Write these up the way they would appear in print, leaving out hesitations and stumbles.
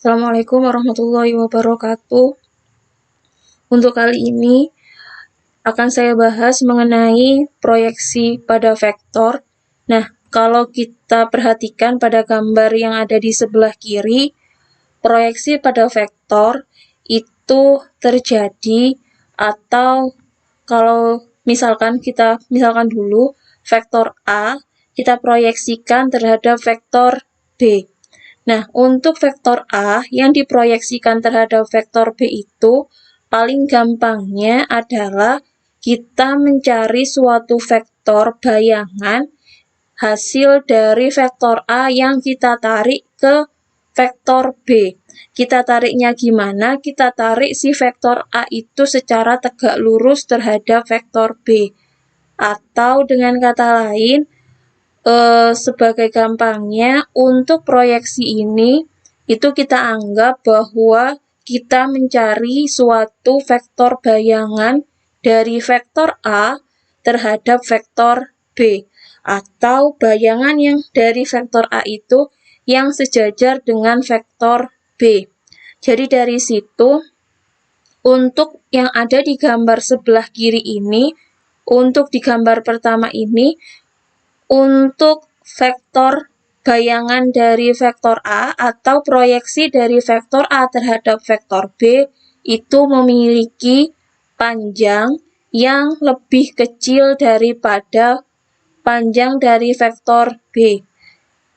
Assalamualaikum warahmatullahi wabarakatuh. Untuk kali ini akan saya bahas mengenai proyeksi pada vektor. Nah, kalau kita perhatikan pada gambar yang ada di sebelah kiri, proyeksi pada vektor itu terjadi atau kalau misalkan dulu vektor A kita proyeksikan terhadap vektor B. Nah, untuk vektor A yang diproyeksikan terhadap vektor B itu paling gampangnya adalah kita mencari suatu vektor bayangan hasil dari vektor A yang kita tarik ke vektor B. Kita tariknya gimana? Kita tarik si vektor A itu secara tegak lurus terhadap vektor B. Atau dengan kata lain, sebagai gampangnya, untuk proyeksi ini, itu kita anggap bahwa kita mencari suatu vektor bayangan dari vektor A terhadap vektor B. Atau bayangan yang dari vektor A itu yang sejajar dengan vektor B. Jadi dari situ, untuk yang ada di gambar sebelah kiri ini, untuk di gambar pertama ini, untuk vektor bayangan dari vektor A atau proyeksi dari vektor A terhadap vektor B itu memiliki panjang yang lebih kecil daripada panjang dari vektor B.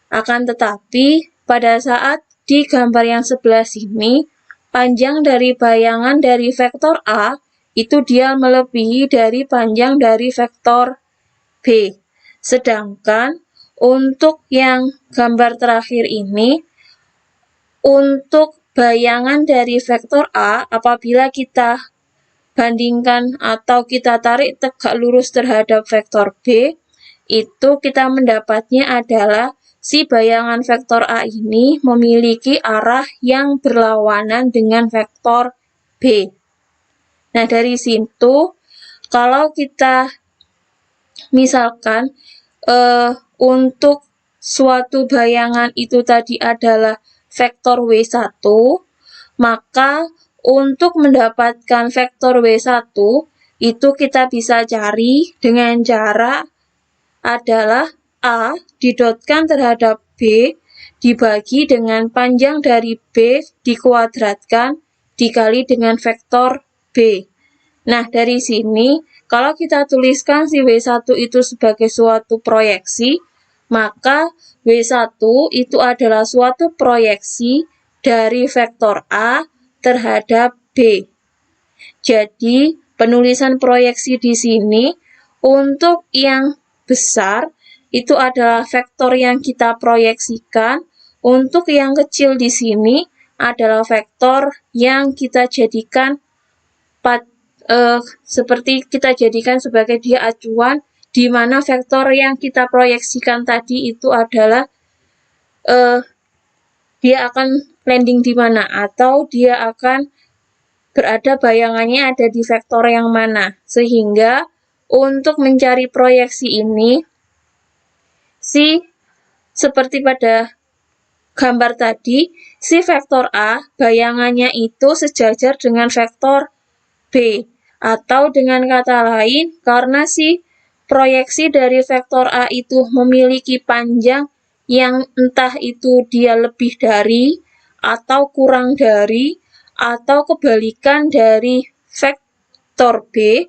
Akan tetapi, pada saat di gambar yang sebelah sini, panjang dari bayangan dari vektor A itu dia melebihi dari panjang dari vektor B. Sedangkan untuk yang gambar terakhir ini, untuk bayangan dari vektor A, apabila kita bandingkan atau kita tarik tegak lurus terhadap vektor B, itu kita mendapatnya adalah si bayangan vektor A ini memiliki arah yang berlawanan dengan vektor B. Nah, dari situ, kalau kita misalkan untuk suatu bayangan itu tadi adalah vektor W1, maka untuk mendapatkan vektor W1 itu kita bisa cari dengan cara adalah A didotkan terhadap B dibagi dengan panjang dari B dikuadratkan dikali dengan vektor B. Nah, dari sini, kalau kita tuliskan si W1 itu sebagai suatu proyeksi, maka W1 itu adalah suatu proyeksi dari vektor A terhadap B. Jadi, penulisan proyeksi di sini, untuk yang besar, itu adalah vektor yang kita proyeksikan. Untuk yang kecil di sini, adalah vektor yang kita jadikan seperti kita jadikan sebagai dia acuan, di mana vektor yang kita proyeksikan tadi itu adalah dia akan landing di mana, atau dia akan berada bayangannya ada di vektor yang mana. Sehingga untuk mencari proyeksi ini, seperti pada gambar tadi, si vektor A bayangannya itu sejajar dengan vektor B. Atau dengan kata lain, karena si proyeksi dari vektor A itu memiliki panjang yang entah itu dia lebih dari, atau kurang dari, atau kebalikan dari vektor B,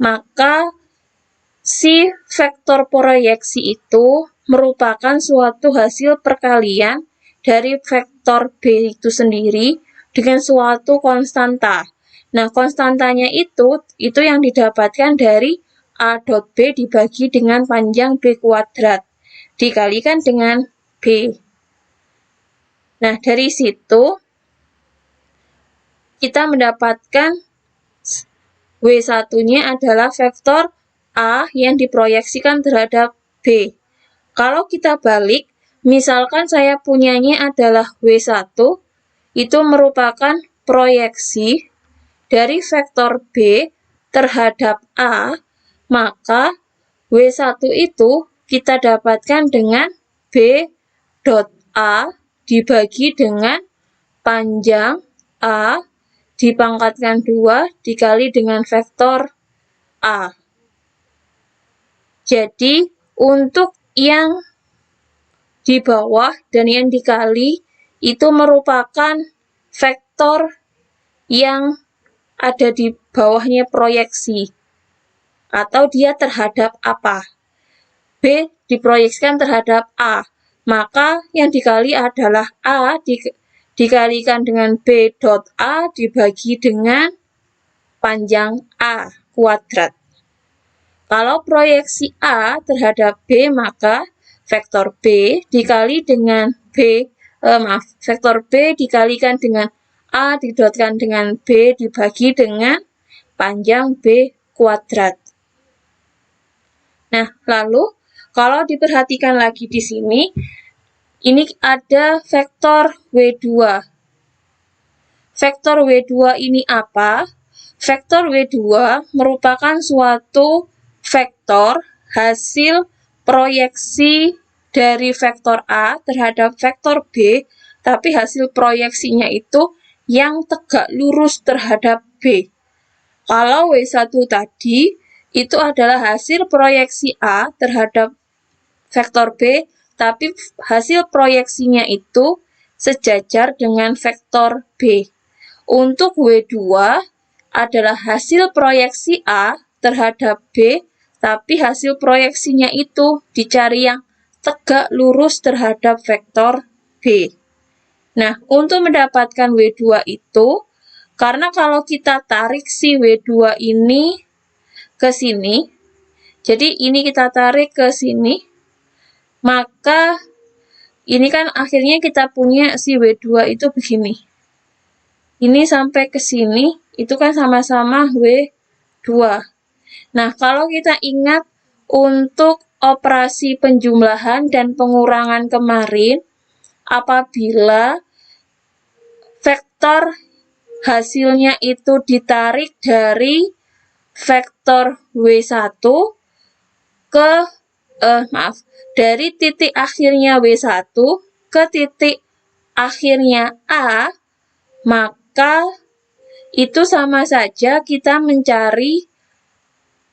maka si vektor proyeksi itu merupakan suatu hasil perkalian dari vektor B itu sendiri dengan suatu konstanta. Nah, konstantanya itu yang didapatkan dari A dot B dibagi dengan panjang B kuadrat, dikalikan dengan B. Nah, dari situ, kita mendapatkan W1-nya adalah vektor A yang diproyeksikan terhadap B. Kalau kita balik, misalkan saya punyanya adalah W1, itu merupakan proyeksi dari vektor B terhadap A, maka W1 itu kita dapatkan dengan B dot A dibagi dengan panjang A dipangkatkan 2 dikali dengan vektor A. Jadi, untuk yang di bawah dan yang dikali itu merupakan vektor yang ada di bawahnya proyeksi, atau dia terhadap apa. B diproyeksikan terhadap A, maka yang dikali adalah A dikalikan dengan B dot A dibagi dengan panjang A kuadrat. Kalau proyeksi A terhadap B, maka vektor B dikali dengan vektor B dikalikan dengan A didotkan dengan B dibagi dengan panjang B kuadrat. Nah, lalu kalau diperhatikan lagi di sini, ini ada vektor W2. Vektor W2 ini apa? Vektor W2 merupakan suatu vektor hasil proyeksi dari vektor A terhadap vektor B, tapi hasil proyeksinya itu yang tegak lurus terhadap B. Kalau W1 tadi, itu adalah hasil proyeksi A terhadap vektor B, tapi hasil proyeksinya itu sejajar dengan vektor B. Untuk W2 adalah hasil proyeksi A terhadap B, tapi hasil proyeksinya itu dicari yang tegak lurus terhadap vektor B. Nah, untuk mendapatkan W2 itu, karena kalau kita tarik si W2 ini ke sini, jadi ini kita tarik ke sini, maka ini kan akhirnya kita punya si W2 itu begini. Ini sampai ke sini, itu kan sama-sama W2. Nah, kalau kita ingat untuk operasi penjumlahan dan pengurangan kemarin, apabila vektor hasilnya itu ditarik dari vektor W1 ke dari titik akhirnya W1 ke titik akhirnya A, maka itu sama saja kita mencari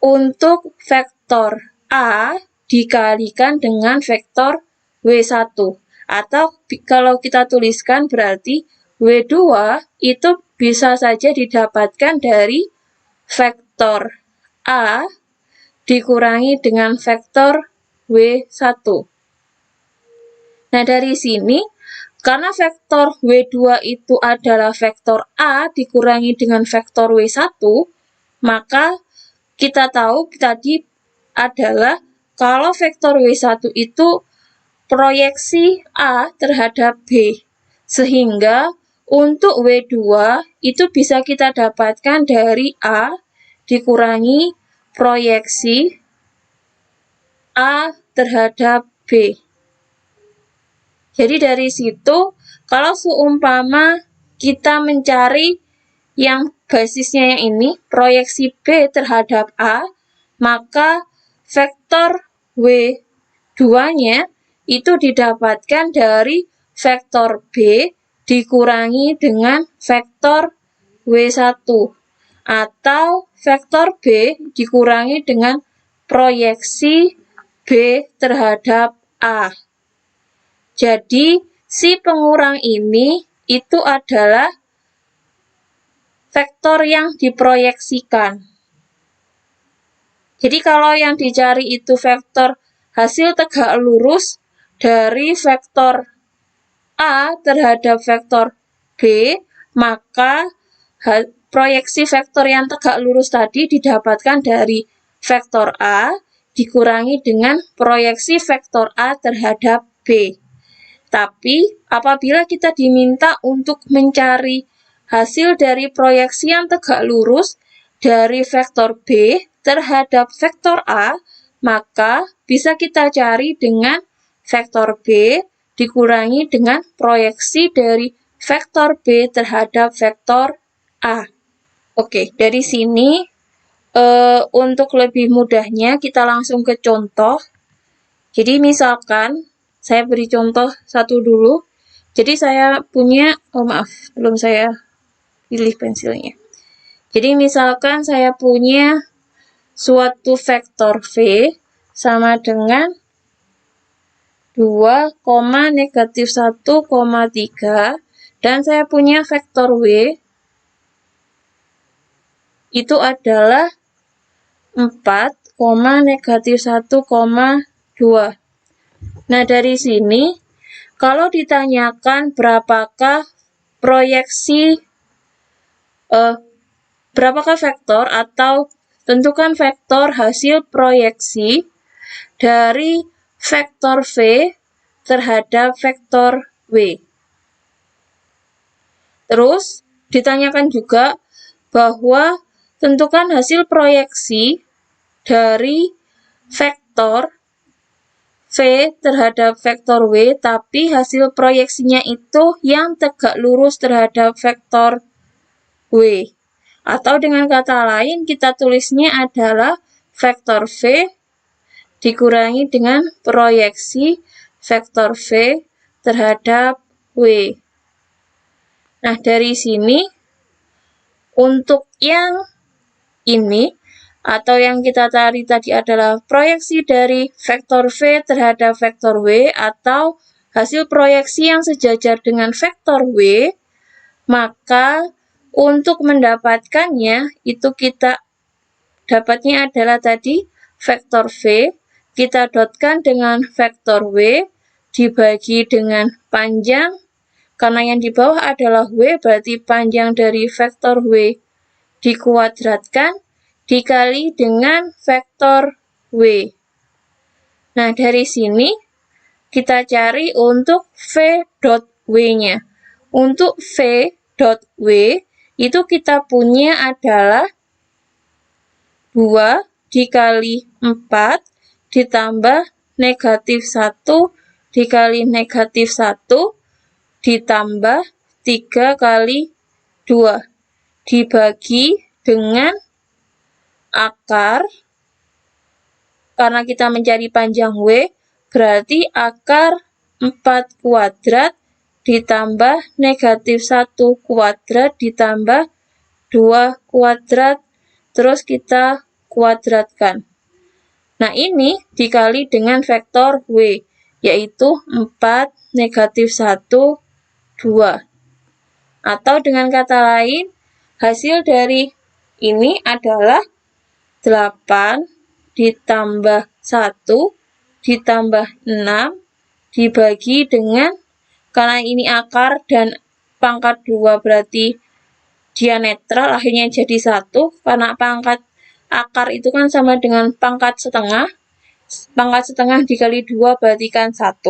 untuk vektor A dikalikan dengan vektor W1. Atau kalau kita tuliskan berarti W2 itu bisa saja didapatkan dari vektor A dikurangi dengan vektor W1. Nah, dari sini, karena vektor W2 itu adalah vektor A dikurangi dengan vektor W1, maka kita tahu tadi adalah kalau vektor W1 itu proyeksi A terhadap B. Sehingga untuk W2 itu bisa kita dapatkan dari A dikurangi proyeksi A terhadap B. Jadi dari situ, kalau seumpama kita mencari yang basisnya yang ini, proyeksi B terhadap A, maka vektor W2-nya itu didapatkan dari vektor B dikurangi dengan vektor W1, atau vektor B dikurangi dengan proyeksi B terhadap A. Jadi, si pengurang ini itu adalah vektor yang diproyeksikan. Jadi, kalau yang dicari itu vektor hasil tegak lurus dari vektor A terhadap vektor B, maka proyeksi vektor yang tegak lurus tadi didapatkan dari vektor A dikurangi dengan proyeksi vektor A terhadap B. Tapi, apabila kita diminta untuk mencari hasil dari proyeksi yang tegak lurus dari vektor B terhadap vektor A, maka bisa kita cari dengan vektor B dikurangi dengan proyeksi dari vektor B terhadap vektor A. Oke, dari sini untuk lebih mudahnya kita langsung ke contoh. Jadi misalkan saya beri contoh satu dulu. Jadi saya punya, maaf, belum saya pilih pensilnya. Jadi misalkan saya punya suatu vektor V sama dengan 2, negatif 1, 3, dan saya punya vektor W itu adalah 4, negatif 1, 2. Nah, dari sini, kalau ditanyakan berapakah vektor atau tentukan vektor hasil proyeksi dari vektor V terhadap vektor W. Terus, ditanyakan juga bahwa tentukan hasil proyeksi dari vektor V terhadap vektor W, tapi hasil proyeksinya itu yang tegak lurus terhadap vektor W. Atau dengan kata lain, kita tulisnya adalah vektor V dikurangi dengan proyeksi vektor V terhadap W. Nah, dari sini, untuk yang ini, atau yang kita cari tadi adalah proyeksi dari vektor V terhadap vektor W, atau hasil proyeksi yang sejajar dengan vektor W, maka untuk mendapatkannya, itu kita dapatnya adalah tadi vektor V, kita dotkan dengan vektor W, dibagi dengan panjang, karena yang di bawah adalah W, berarti panjang dari vektor W dikuadratkan, dikali dengan vektor W. Nah, dari sini kita cari untuk V dot W-nya. Untuk V dot W itu kita punya adalah 2 dikali 4 ditambah negatif 1 dikali negatif 1 ditambah 3 kali 2 dibagi dengan akar, karena kita mencari panjang W, berarti akar 4 kuadrat ditambah negatif 1 kuadrat ditambah 2 kuadrat, terus kita kuadratkan. Nah, ini dikali dengan vektor W, yaitu 4, negatif 1, 2. Atau dengan kata lain, hasil dari ini adalah 8 ditambah 1 ditambah 6 dibagi dengan, karena ini akar dan pangkat 2 berarti dia netral, akhirnya jadi 1, karena pangkat akar itu kan sama dengan pangkat setengah dikali 2 berarti kan 1.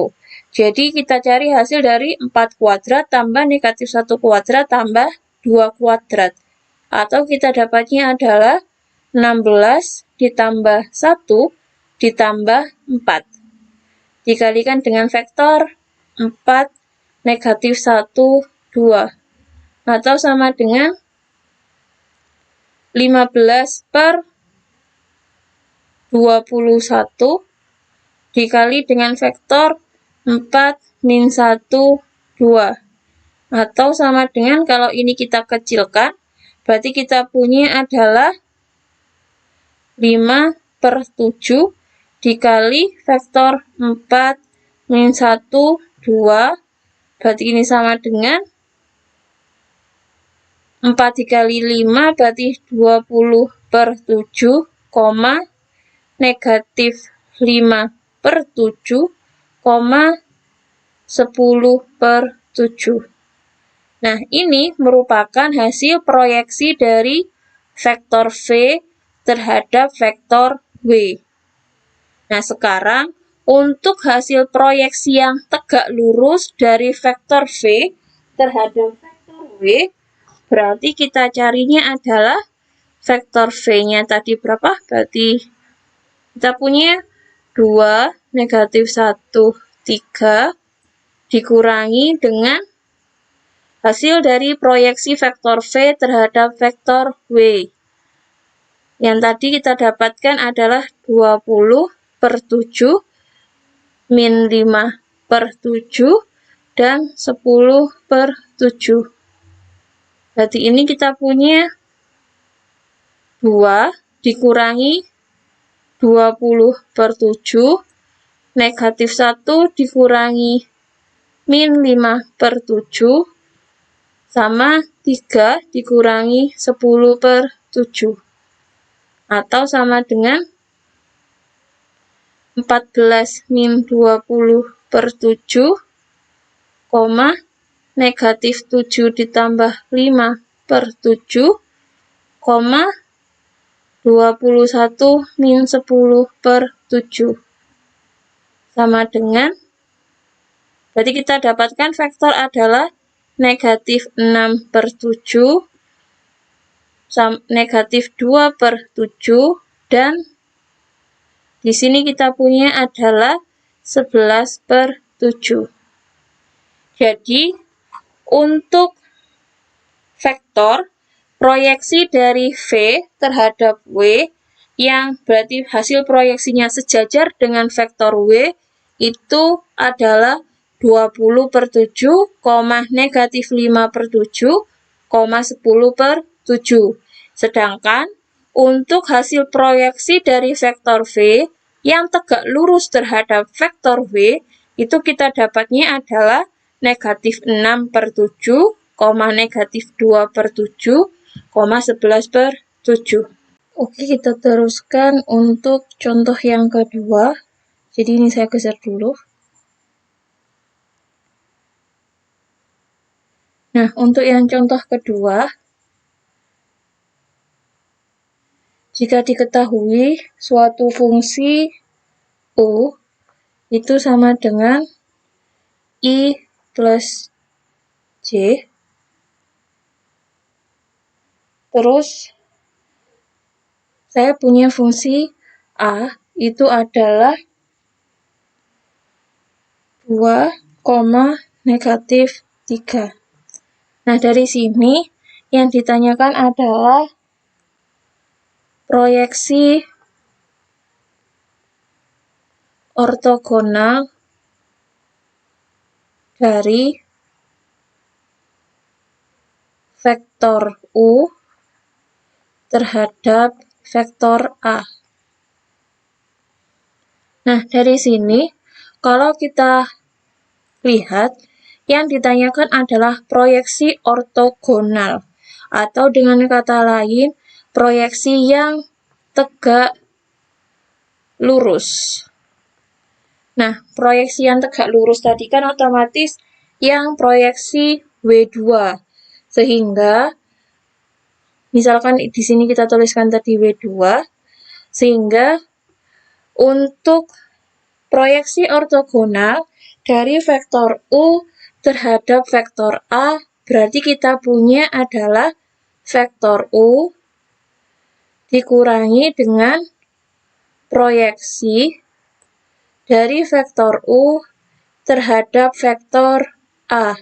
Jadi kita cari hasil dari 4 kuadrat tambah negatif 1 kuadrat tambah 2 kuadrat. Atau kita dapatnya adalah 16 ditambah 1 ditambah 4. Dikalikan dengan vektor 4, negatif 1, 2. Atau sama dengan 15 per 21 dikali dengan vektor 4 min 1, 2. Atau sama dengan, kalau ini kita kecilkan, berarti kita punya adalah 5 per 7 dikali vektor 4 min 1, 2. Berarti ini sama dengan 4 dikali 5 berarti 20 per 7, negatif 5 per 7, 10 per 7. Nah, ini merupakan hasil proyeksi dari vektor V terhadap vektor W. Nah, sekarang untuk hasil proyeksi yang tegak lurus dari vektor V terhadap vektor W, berarti kita carinya adalah vektor V-nya tadi berapa? Berarti kita punya 2, negatif 1, 3, dikurangi dengan hasil dari proyeksi vektor V terhadap vektor W. Yang tadi kita dapatkan adalah 20 per 7 min 5 per 7 dan 10/7. Berarti ini kita punya 2 dikurangi 20/7, negatif 1 dikurangi min 5/7, sama 3 dikurangi 10/7. Atau sama dengan 14 min 20/7, negatif 7 ditambah 5/7, 21 min 10/7. Sama dengan, berarti kita dapatkan vektor adalah negatif 6/7, negatif 2/7, dan di sini kita punya adalah 11/7. Jadi, untuk vektor proyeksi dari V terhadap W, yang berarti hasil proyeksinya sejajar dengan vektor W, itu adalah 20/7, negatif 5/7, 10/7. Sedangkan untuk hasil proyeksi dari vektor V yang tegak lurus terhadap vektor W, itu kita dapatnya adalah negatif 6/7, negatif 2/7, 11/7. Oke, kita teruskan untuk contoh yang kedua. Jadi ini saya geser dulu. Nah, untuk yang contoh kedua, jika diketahui suatu fungsi U itu sama dengan I plus J, terus saya punya fungsi A itu adalah 2, negatif 3. Nah, dari sini yang ditanyakan adalah proyeksi ortogonal dari vektor U terhadap vektor A. Nah, dari sini, kalau kita lihat, yang ditanyakan adalah proyeksi ortogonal, atau dengan kata lain, proyeksi yang tegak lurus. Nah, proyeksi yang tegak lurus tadi kan otomatis yang proyeksi W2. Sehingga, misalkan di sini kita tuliskan tadi W2, sehingga untuk proyeksi ortogonal dari vektor U terhadap vektor A, berarti kita punya adalah vektor U dikurangi dengan proyeksi dari vektor U terhadap vektor A.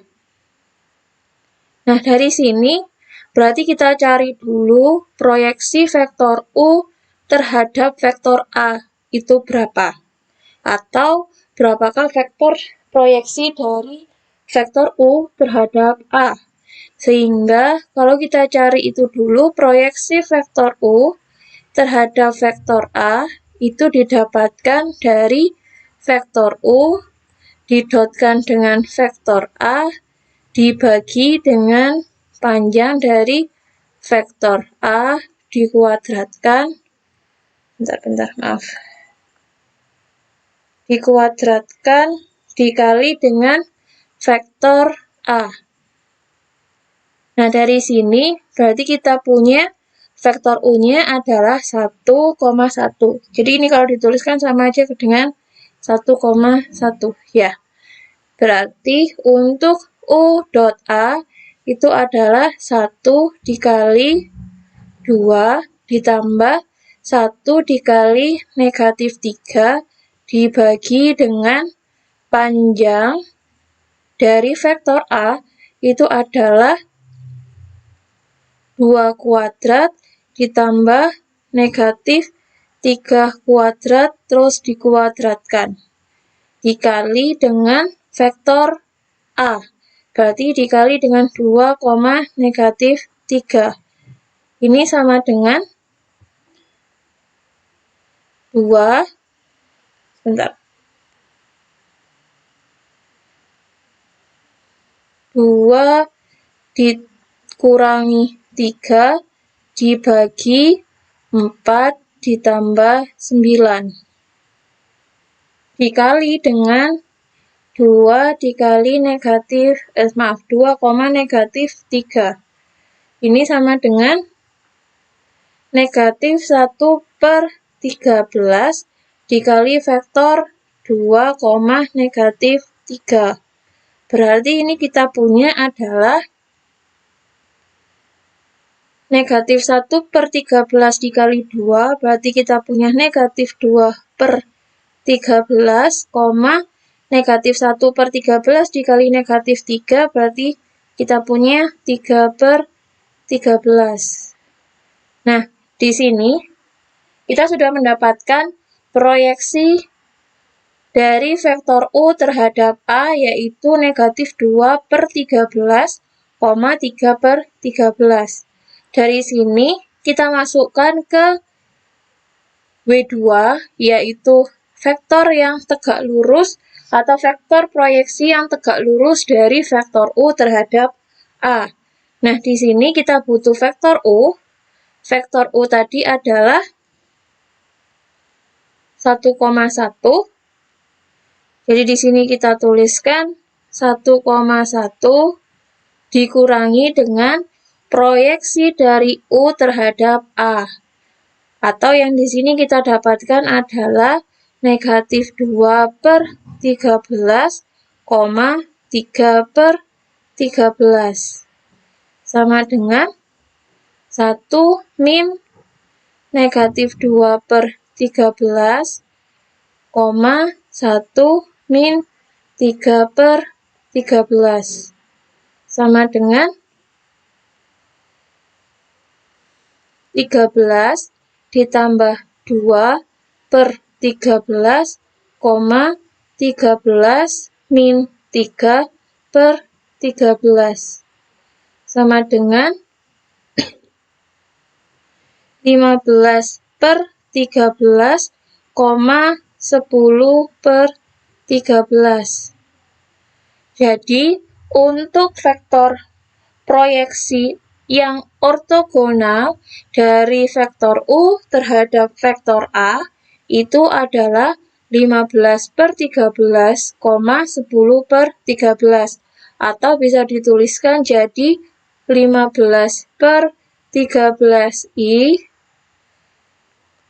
Nah, dari sini berarti kita cari dulu proyeksi vektor U terhadap vektor A itu berapa? Atau berapakah vektor proyeksi dari vektor U terhadap A. Sehingga kalau kita cari itu dulu, proyeksi vektor U terhadap vektor A itu didapatkan dari vektor U didotkan dengan vektor A dibagi dengan panjang dari vektor A dikuadratkan, dikuadratkan dikali dengan vektor A. Nah, dari sini berarti kita punya vektor U-nya adalah 1,1. Jadi ini kalau dituliskan sama aja dengan 1,1 ya. Berarti untuk U dot A itu adalah 1 dikali 2 ditambah 1 dikali negatif 3 dibagi dengan panjang dari vektor A itu adalah 2 kuadrat ditambah negatif 3 kuadrat terus dikuadratkan dikali dengan vektor A. Berarti dikali dengan 2, negatif 3. Ini sama dengan 2, sebentar. 2 dikurangi 3 dibagi 4 ditambah 9. Dikali dengan 2 dikali 2, negatif 3. Ini sama dengan negatif 1/13 dikali vektor 2, negatif 3. Berarti ini kita punya adalah negatif 1/13 dikali 2, berarti kita punya negatif 2/13, negatif 1/13 dikali negatif 3, berarti kita punya 3/13. Nah, di sini kita sudah mendapatkan proyeksi dari vektor U terhadap A, yaitu negatif 2/13, 3/13. Dari sini kita masukkan ke W2, yaitu vektor yang tegak lurus atau vektor proyeksi yang tegak lurus dari vektor U terhadap A. Nah, di sini kita butuh vektor U. Vektor U tadi adalah 1,1. Jadi di sini kita tuliskan 1,1 dikurangi dengan proyeksi dari U terhadap A. Atau yang di sini kita dapatkan adalah negatif 2/13, 3/13. Sama dengan 1 min negatif 2/13, 1 min 3/13. Sama dengan 13 ditambah 2/13, 13 min 3/13. Sama dengan 15/13, 10/13. Jadi, untuk vektor proyeksi yang ortogonal dari vektor U terhadap vektor A itu adalah 15/13, 10/13. Atau bisa dituliskan jadi 15/13I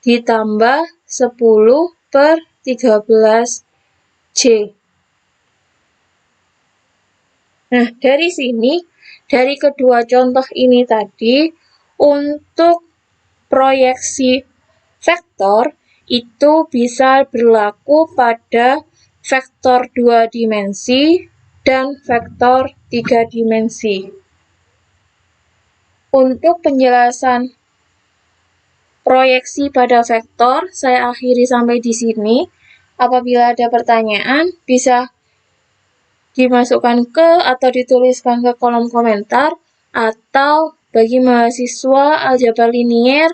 ditambah 10/13J. Nah, dari sini, dari kedua contoh ini tadi, untuk proyeksi vektor itu bisa berlaku pada vektor 2 dimensi dan vektor 3 dimensi. Untuk penjelasan proyeksi pada vektor, saya akhiri sampai di sini. Apabila ada pertanyaan, bisa dimasukkan ke atau dituliskan ke kolom komentar, atau bagi mahasiswa aljabar linier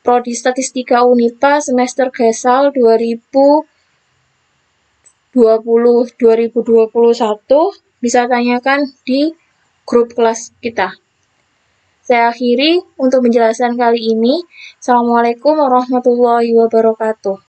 Prodi Statistika Unipa semester Gesal 2020-2021 bisa tanyakan di grup kelas kita. Saya akhiri untuk penjelasan kali ini. Assalamualaikum warahmatullahi wabarakatuh.